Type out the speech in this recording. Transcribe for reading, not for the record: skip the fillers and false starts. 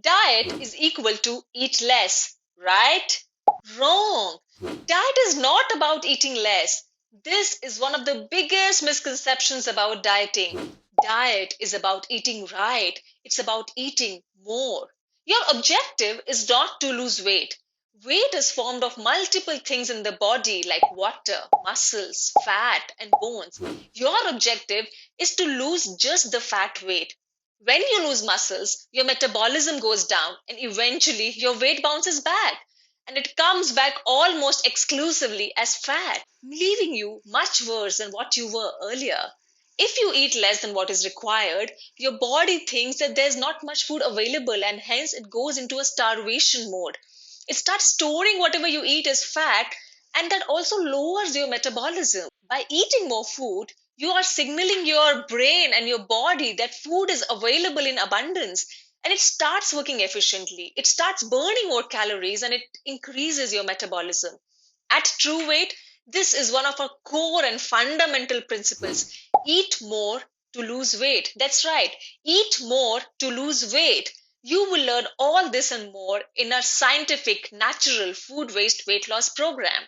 Diet is equal to eat less, right? Wrong. Diet is not about eating less. This is one of the biggest misconceptions about dieting. Diet is about eating right, it's about eating more. Your objective is not to lose weight. Weight is formed of multiple things in the body like water, muscles, fat, and bones. Your objective is to lose just the fat weight. When you lose muscles, your metabolism goes down and eventually your weight bounces back. And it comes back almost exclusively as fat, leaving you much worse than what you were earlier. If you eat less than what is required, your body thinks that there's not much food available and hence it goes into a starvation mode. It starts storing whatever you eat as fat, and that also lowers your metabolism. By eating more food, you are signaling your brain and your body that food is available in abundance, and it starts working efficiently. It starts burning more calories and it increases your metabolism. At true weight, this is one of our core and fundamental principles. Eat more to lose weight. That's right. Eat more to lose weight. You will learn all this and more in our scientific, natural food waste weight loss program.